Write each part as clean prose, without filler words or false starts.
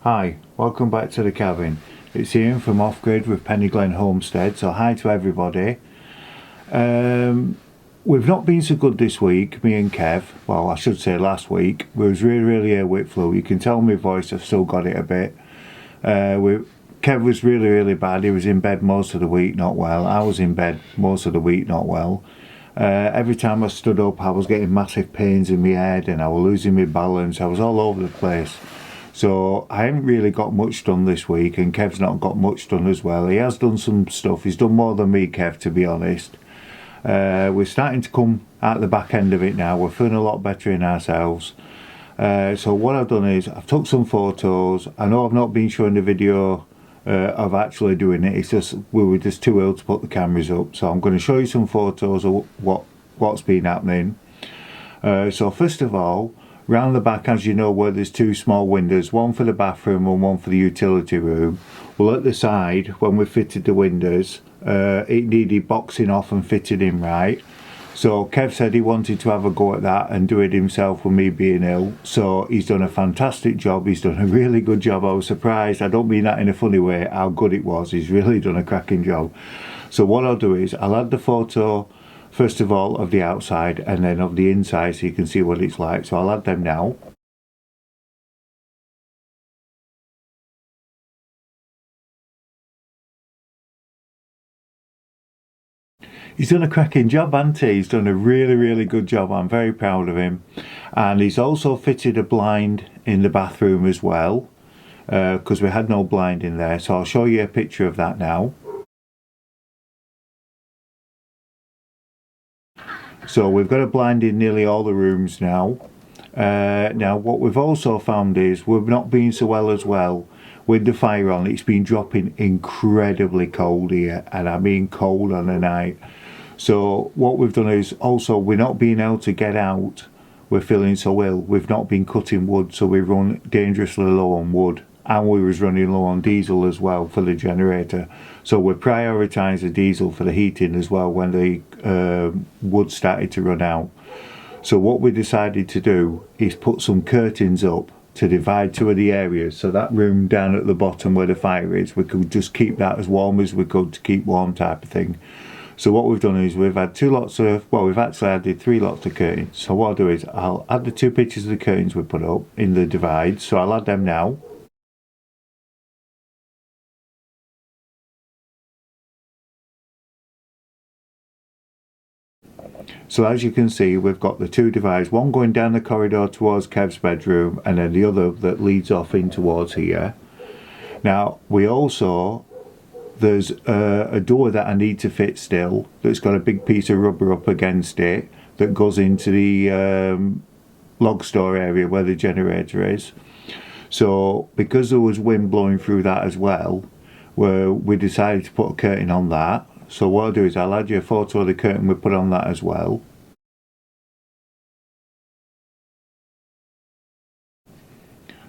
Hi, welcome back to the cabin. It's Ian from Off Grid with Peniglen Homestead, so hi to everybody. We've not been so good this week, me and Kev. Well, I should say last week. We was really ill with flu. You can tell my voice, I've still got it a bit. Kev was really bad. He was in bed most of the week, not well. I was in bed most of the week, not well. Every time I stood up, I was getting massive pains in my head and I was losing my balance. I was all over the place. So I haven't really got much done this week, and Kev's not got much done as well. He has done some stuff. He's done more than me, Kev, to be honest. We're starting to come out the back end of it now. We're feeling a lot better in ourselves. So what I've done is I've took some photos. I know I've not been showing the video of actually doing it. It's just we were just too ill to put the cameras up. So I'm going to show you some photos of what's been happening. So first of all, round the back, as you know, where there's two small windows, one for the bathroom and one for the utility room. Well, at the side, when we fitted the windows, it needed boxing off and fitted in right. So Kev said he wanted to have a go at that and do it himself with me being ill. So he's done a fantastic job. He's done a really good job. I was surprised. I don't mean that in a funny way, how good it was. He's really done a cracking job. So what I'll do is I'll add the photo first of all of the outside and then of the inside so you can see what it's like. So I'll add them now. He's done a cracking job, hasn't he? He's done a really good job. I'm very proud of him. And he's also fitted a blind in the bathroom as well, because we had no blind in there. So I'll show you a picture of that now. So we've got a blind in nearly all the rooms now. Now what we've also found is we've not been so well as well with the fire on. It's been dropping incredibly cold here, and I mean cold on the night. So what we've done is also we're not being able to get out. We're feeling so ill. We've not been cutting wood, so we run dangerously low on wood. And we was running low on diesel as well for the generator. So we prioritised the diesel for the heating as well when the wood started to run out. So what we decided to do is put some curtains up to divide two of the areas. So that room down at the bottom where the fire is, we could just keep that as warm as we could to keep warm type of thing. So what we've done is we've had we've actually added 3 lots of curtains. So what I'll do is I'll add the 2 pictures of the curtains we put up in the divide. So I'll add them now. So as you can see, we've got the 2 divides, one going down the corridor towards Kev's bedroom and then the other that leads off in towards here. Now we also, there's a door that I need to fit still that's got a big piece of rubber up against it that goes into the log store area where the generator is. So because there was wind blowing through that as well, we decided to put a curtain on that. So what I'll do is I'll add you a photo of the curtain we put on that as well.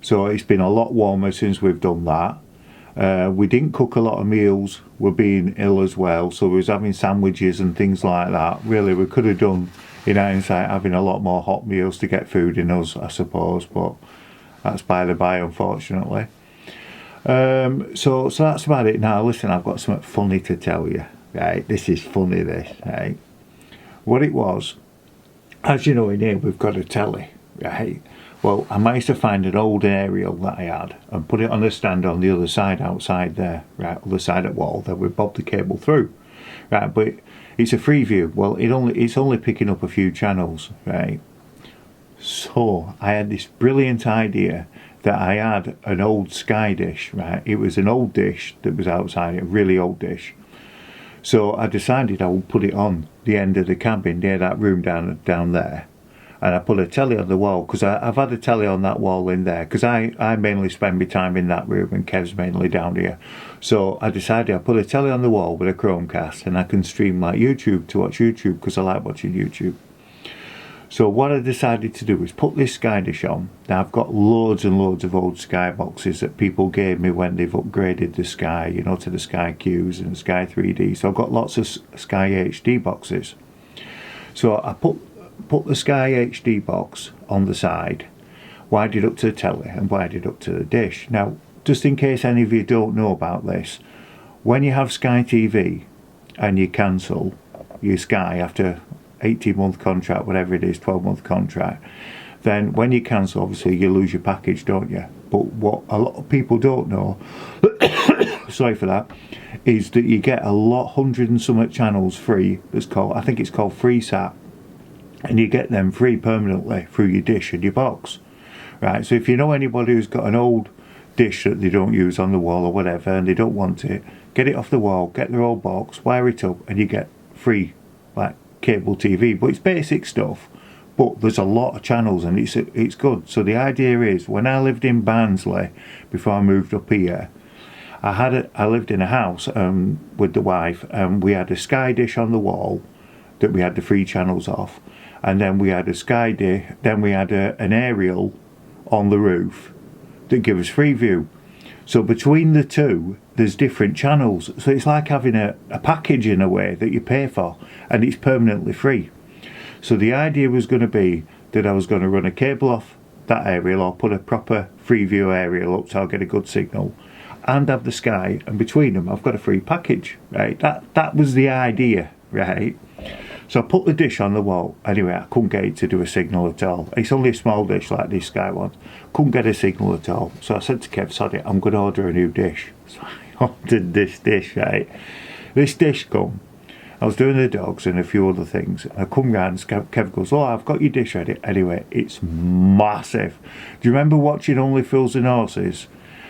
So it's been a lot warmer since we've done that. We didn't cook a lot of meals. We're being ill as well, so we was having sandwiches and things like that. Really, we could have done, in hindsight, having a lot more hot meals to get food in us, I suppose, but that's by the by, unfortunately. So that's about it. Now listen, I've got something funny to tell you. Right, this is funny, this, right? What it was, as you know, in here we've got a telly, right? Well, I managed to find an old aerial that I had and put it on a stand on the other side outside there, right, other side of the wall. Then we bobbed the cable through, right? But it's a free view. Well, it's only picking up a few channels, right? So I had this brilliant idea that I had an old Sky dish, right? It was an old dish that was outside, a really old dish. So I decided I would put it on the end of the cabin near that room down there. And I put a telly on the wall, because I've had a telly on that wall in there, because I mainly spend my time in that room and Kev's mainly down here. So I decided I put a telly on the wall with a Chromecast and I can stream like YouTube to watch YouTube, because I like watching YouTube. So what I decided to do is put this Sky dish on. Now I've got loads and loads of old Sky boxes that people gave me when they've upgraded the Sky, you know, to the Sky Qs and Sky 3D. So I've got lots of Sky HD boxes. So I put the Sky HD box on the side, wired it up to the telly and wired it up to the dish. Now, just in case any of you don't know about this, when you have Sky TV and you cancel your Sky after 18-month contract, whatever it is, 12-month contract, then when you cancel, obviously you lose your package, don't you? But what a lot of people don't know, sorry for that, is that you get a lot, 100 and something channels free. It's called, I think it's called FreeSat, and you get them free permanently through your dish and your box, right? So if you know anybody who's got an old dish that they don't use on the wall or whatever, and they don't want it, get it off the wall, get their old box, wire it up, and you get free, like, cable TV. But it's basic stuff, but there's a lot of channels and it's good. So the idea is, when I lived in Barnsley before I moved up here, I lived in a house with the wife, and we had a Sky dish on the wall that we had the free channels off, and then we had a Sky dish, then we had an aerial on the roof that gave us free view. So between the two, there's different channels. So it's like having a package in a way that you pay for, and it's permanently free. So the idea was going to be that I was going to run a cable off that aerial, or put a proper free view aerial up so I'll get a good signal, and have the Sky, and between them I've got a free package, right? That was the idea, right? So I put the dish on the wall. Anyway, I couldn't get it to do a signal at all. It's only a small dish like this Sky one. Couldn't get a signal at all. So I said to Kev, sod it, I'm going to order a new dish. So I ordered this dish, right? This dish come. I was doing the dogs and a few other things. And I come round and Kev goes, oh, I've got your dish ready. Anyway, it's massive. Do you remember watching Only Fools and Horses?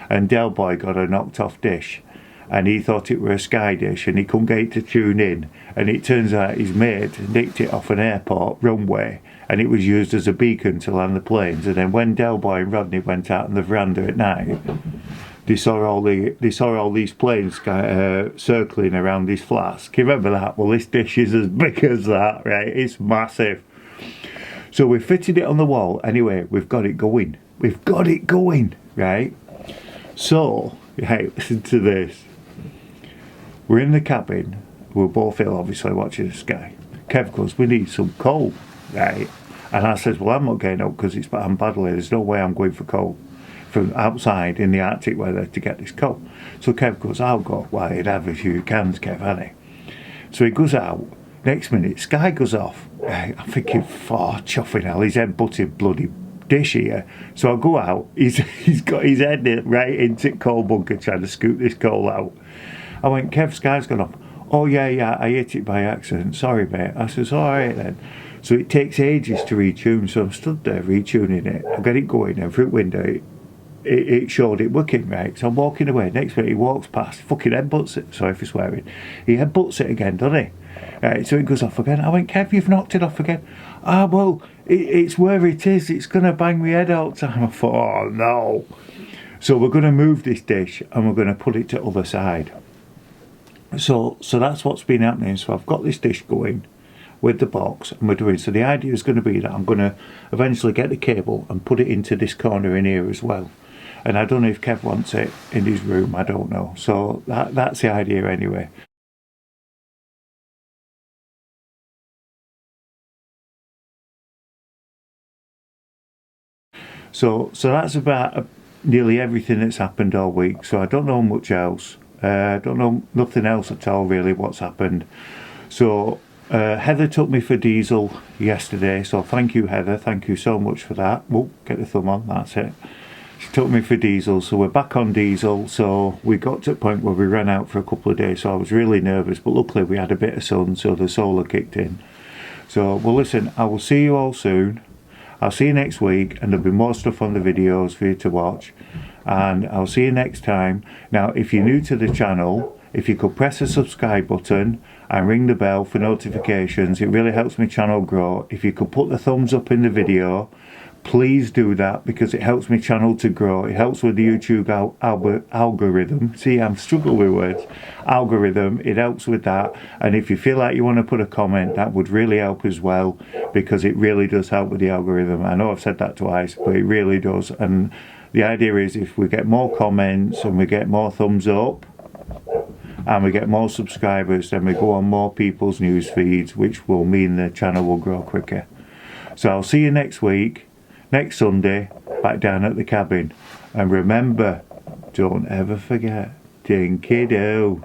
And Del Boy got a knocked off dish, and he thought it were a Sky dish, and he couldn't get it to tune in, and it turns out his mate nicked it off an airport runway, and it was used as a beacon to land the planes. And then when Del Boy and Rodney went out on the veranda at night, they saw all these planes circling around this flask. Can you remember that? Well, this dish is as big as that, right? It's massive. So we fitted it on the wall. Anyway, we've got it going. We've got it going, right? So, hey, listen to this. We're in the cabin. We're both ill, obviously, watching the Sky. Kev goes, we need some coal, right? And I says, well, I'm not getting up because I'm badly. There's no way I'm going for coal from outside in the Arctic weather to get this coal. So Kev goes, I'll go. Well, he'd have a few cans, Kev, hadn't he? So he goes out. Next minute, Sky goes off. Right? I'm thinking, chuffing hell, his head butted bloody dish here. So I go out, he's got his head right into the coal bunker trying to scoop this coal out. I went, Kev, Sky's gone off. Oh yeah, I hit it by accident, sorry mate. I says, alright then. So it takes ages to retune, so I'm stood there retuning it. I get it going, and through the window it showed it working, right? So I'm walking away. Next minute he walks past, fucking headbutts it, sorry for swearing. He headbutts it again, doesn't he? Right, so it goes off again. I went, Kev, you've knocked it off again. Well, it's where it is. It's going to bang my head all the time. I thought, oh no. So we're going to move this dish and we're going to put it to the other side. So that's what's been happening. So I've got this dish going with the box, and we're doing. So the idea is going to be that I'm going to eventually get the cable and put it into this corner in here as well. And I don't know if Kev wants it in his room. I don't know. So that's the idea anyway. So that's about nearly everything that's happened all week. So I don't know much else. I don't know nothing else at all really what's happened. So Heather took me for diesel yesterday. So thank you, Heather. Thank you so much for that. Oh, get the thumb on. That's it. She took me for diesel. So we're back on diesel. So we got to the point where we ran out for a couple of days. So I was really nervous. But luckily we had a bit of sun. So the solar kicked in. So, well, listen, I will see you all soon. I'll see you next week, and there'll be more stuff on the videos for you to watch, and I'll see you next time. Now, if you're new to the channel, if you could press the subscribe button and ring the bell for notifications, it really helps my channel grow. If you could put the thumbs up in the video, please do that, because it helps my channel to grow. It helps with the YouTube algorithm. See, I'm struggling with words. Algorithm, it helps with that. And if you feel like you want to put a comment, that would really help as well, because it really does help with the algorithm. I know I've said that twice, but it really does. And the idea is, if we get more comments and we get more thumbs up and we get more subscribers, then we go on more people's news feeds, which will mean the channel will grow quicker. So I'll see you next week. Next Sunday, back down at the cabin. And remember, don't ever forget, dinky-doo.